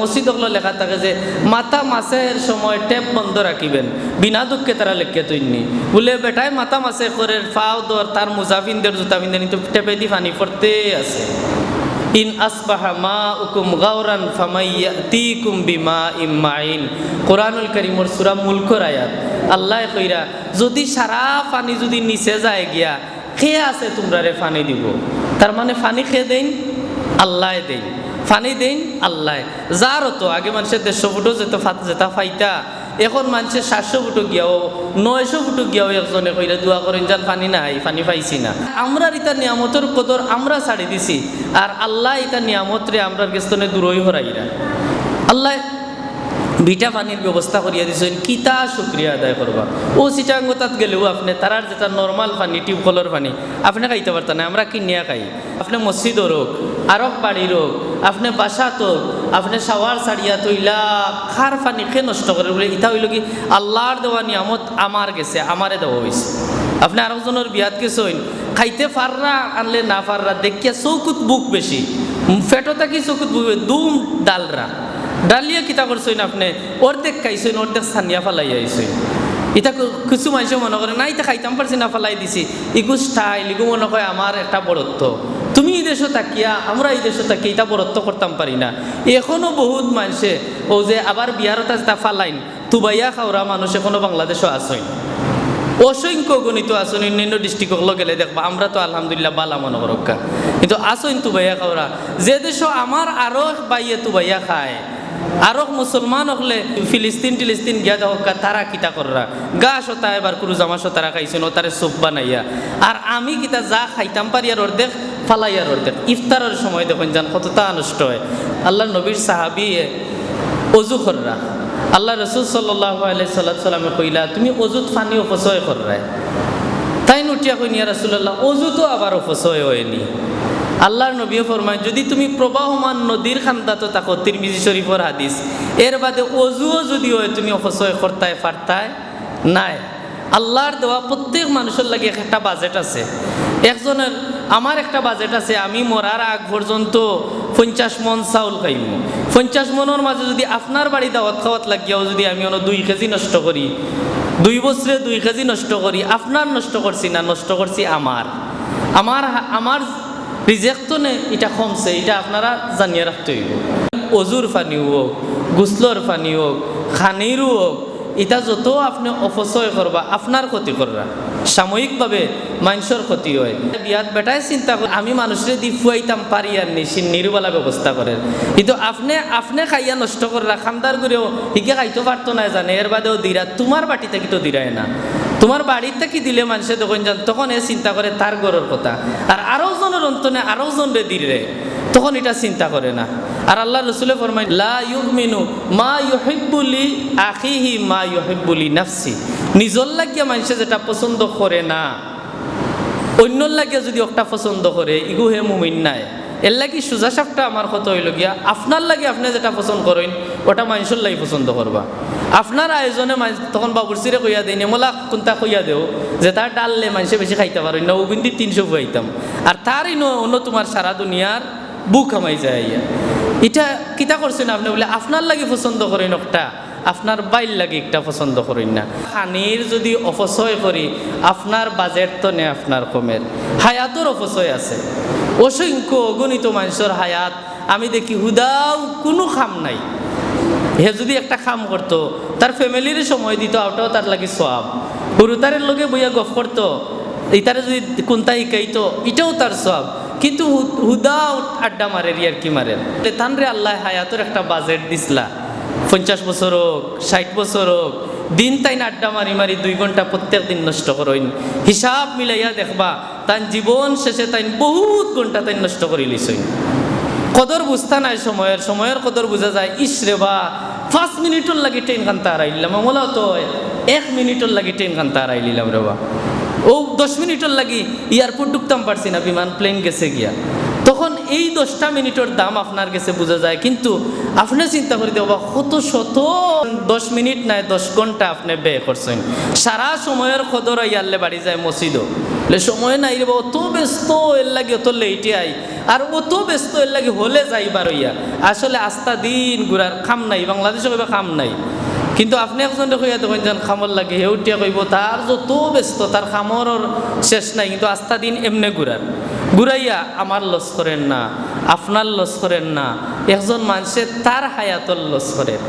মসজিদ হলো লেখা থাকে যে মাথা মাসের সময় টেপ বন্ধ রাখিবেন, বিনা দুঃখে তারা লেখকে তৈরি বলে বেটায় মাথা মাসে করে ফাও দর তার মুজাফিনদের জুতা বিন্দে কিন্তু টেপে দি পানি পড়তে আছে। ইন আসবাহা মাউকুম গাওরান ফামাইয়াতিকুম বিমাইম মাইন, কোরআনুল কারীমের সূরা মুলকের আয়াত। আল্লাহ কইরা যদি সারা পানি যদি নিচে যায় গিয়া খেয়ে আছে তোমরা রে পানি দিব, তার মানে পানি খেয়ে দেন আল্লাহ দেন, পানি দেন আল্লাহ। যার তো আগে মানুষের 150 ফুটো যেটা ফাইতা, এখন মানুষের 700 ফুটো গিয়াও 900 ফুটো গিয়াও একজনে কইরা দোয়া করেন যান পানি নাই, পানি পাইছি না। আমরা ইতা নিয়ামতের কদর আমরা ছাড়ি দিছি, আর আল্লাহ ইতা নিয়ামত রে আমরা গেস্তনে দূরই হরাইরা। আল্লাহ ভিটা পানির ব্যবস্থা করিয়া দিয়েছেন, কিতা শুক্রিয়া আদায় করবা। ও চিটাঙ্গতাত গেলেও আপনি তারার যেটা নর্মাল পানি টিউবকলের পানি আপনি খাইতে পারতেন না, আমরা কিনিয়া খাই। আপনি মসজিদও হোক, আরব বাড়ির হোক, আপনি বাসাত হোক, আপনি শাওয়ার ছাড়িয়া তৈলা খার পানি খেয়ে নষ্ট করে বলে ইটা হইল কি আল্লাহর দেওয়া নিয়ামত আমার গেছে, আমারে দেওয়া হয়েছে। আপনি আরেকজনের বিয়াত গেছেন, খাইতে পাররা আনলে না পাররা দেখিয়া চৌকুত বুক বেশি, ফেটো থাকি চৌকুত বুক দুম ডালরা ডালিয়া কিতা করছেন আপনি অর্ধেক খাইছেন, অর্ধেক স্থানীয় ফালাই আইছেন। এটা কিছু মানুষ মনে করে না এটা খাইতাম পারছি না ফালাই দিছি, ইগু স্টাইল, ইগু মনে হয় আমার একটা বড়ত্ব। তুমি এই দেশে তাকিয়া আমরা এই দেশে তাকিয়া এটা বড়ত্ব করতাম পারি না। এখনো বহুত মানুষে ও যে আবার বিহারত যেটা ফালাইন তুবাইয়া খাওয়া মানুষ এখনো বাংলাদেশও আসেন, অসংখ্য গণিত আসন। অন্যান্য ডিস্ট্রিক্টগুলো গেলে দেখবা আমরা তো আলহামদুলিল্লাহ বালা মনে করক্কা, কিন্তু আসইন তুবাইয়া খাওয়া যে দেশ আমার আরো বাইয়ে তুবাইয়া খায়। আরো মুসলমান হলে ফিলিস্তিন গিয়া দেখা তারা কিতা কররা গা সতা এবার কুরু জামা সতারা খাইছেন ও তারে সুপ বানাইয়া, আর আমি কিতা যা খাইতাম পারি আর অর্ধেক ফালাইয়ার অর্ধেক। ইফতারের সময় দেখুন যান কতটা নষ্ট হয়। আল্লাহ নবীর সাহাবি অজু কররা, আল্লাহ রসুল সাল্লাল্লাহু আলাইহি সাল্লামে কইলা তুমি অজুত পানি অপচয় কররায়, তাই নুটিয়া কই নিয়া রাসূলুল্লাহ অজু তো আবার অপচয় হয়নি। আল্লাহর নবীও ফরমায় যদি তুমি প্রবাহমান নদীর খান্দাতো থাকো, তিরমিজি শরীফের হাদিস, এর বাদে অজুও যদি হয় তুমি অপচয় করতায় পারতায় নাই। আল্লাহর দেওয়া প্রত্যেক মানুষের লাগে একটা বাজেট আছে। একজনের আমার একটা বাজেট আছে, আমি মরার আগ পর্যন্ত 50 মন চাউল খাইম। 50 মনের মাঝে যদি আপনার বাড়ি দাওয়াত খাওয়াত লাগিয়াও যদি আমি 2 কেজি নষ্ট করি, 2 বছরে 2 কেজি নষ্ট করি, আপনার নষ্ট করছি না, নষ্ট করছি আমার রিজেক্ট নে এটা কমছে, এটা আপনারা জানিয়ে রাখতে হইব। অজুর পানি হোক, গুসলর পানি হোক, খানিরও হোক, এটা যত আপনি অপচয় করবা আপনার ক্ষতি কররা, সাময়িকভাবে মানুষের ক্ষতি হয়। বিয়াত বেটায় চিন্তা করে আমি মানুষের দি ফুয়াইতাম পারি আর নি নিরুবালা ব্যবস্থা করেন, কিন্তু আপনি খাইয়া নষ্ট কররা খামদার করেও হিকে খাইতে পারতো না জানে, এর বাদেও দিরা তোমার বাটিতে কি তো দিরায় না, তোমার বাড়িতে কি দিলে মানুষে তখন যান তখন এ চিন্তা করে তার গরুর কথা, আর আরো জনের অন্তনে আরো জন রে দিলে তখন এটা চিন্তা করে না। আর আল্লাহ রসুলে ফরমাই লা ইউমিনু মা ইউহিব্বুলি আখিহি মা ইউহিব্বুলি নাফসি, নিজর লাগিয়া মানুষে যেটা পছন্দ করে না অন্যর লাগিয়া যদি একটা পছন্দ করে ইগু হে মুমিন নাই। এর লাগি সোজা সাপটা আমার কথা হইল গিয়া আপনার লাগে আপনি যেটা পছন্দ করেন ওটা মানুষের লাগি পছন্দ করবা। আপনার আয়োজনে তখন বাবুরসিরে কইয়া দেয় নেমলা কোনটা কইয়া দেও যে তার ডাললে মানুষে বেশি খাইতে পারেন না, ও বিন্দি 300 খাইতাম, আর তারই অন্য তোমার সারা দুনিয়ার বুক কামাই যায়। এটা কিতা করছেন আপনি বলে আপনার লাগে পছন্দ করেন একটা, আপনার বাইর লাগে একটা পছন্দ করেন না। পানির যদি অপচয় করি আপনার বাজেট তো নেই, আপনার কমের হায়াতর অপচয় আছে। অসংখ্য অগণিত মানুষের হায়াত আমি দেখি হুদাও কোনো খাম নাই, হে যদি একটা খাম করতো তার ফ্যামিলির সময় দিত ওটাও তার লাগে সওয়াব, হুরুতারের লগে বইয়া গফ করতো ইতারে যদি কোনটা ইকাইতো এটাও তার সওয়াব, কিন্তু হুদাও আড্ডা মারে আর কি মারে। তানরে আল্লাহ হায়াতের একটা বাজেট দিসলা, 50 বছর হোক 60 বছর হোক, দিন তাইন আড্ডা মারি মারি 2 ঘন্টা প্রত্যেক দিন নষ্ট করেন, হিসাব মিলাইয়া দেখবা তাই জীবন শেষে তাই বহুত ঘন্টা তাই নষ্ট করে লিছইন। কদর বুঝতা নাই সময়ের কদর বুঝা যায়। ইসরে বা 5 মিনিটর লাগে ট্রেন কান্তা হারাইলাম, আমলাও তো 1 মিনিটর লাগে ট্রেন কান্তা হারাইলাম রে বা, ও 10 মিনিটর লাগি এয়ারপোর্ট ঢুকতাম পারছি না, বিমান প্লেন গেছে গিয়া। তখন এই 10টা মিনিটের দাম আপনার কাছে বোঝা যায়, কিন্তু আপনি চিন্তা করে দেবা কত শত 10 মিনিট নাই 10 ঘন্টা আপনি ব্যয় করছেন, সারা সময়ের কদর ইয়ারলে বাড়ি যায় মসজিদও। সময় নাই রে, অত ব্যস্ত এর লাগে অত লেটে আই, আর অত ব্যস্ত এর লাগে হলে যাইবার হইয়া আসলে আস্থা দিন ঘুরার খাম নাই, বাংলাদেশে কইবা খাম নাই। কিন্তু আপনি একজন কইয়া দেখেন যেন খামর লাগে, হেউটিয়া কইব তার যত ব্যস্ত তার খামর শেষ নাই, কিন্তু আস্থা দিন এমনে ঘুরাইয়া আমার লস করেন না, আপনার লস করেন না, একজন মানুষের তার হায়াতর লস করেন।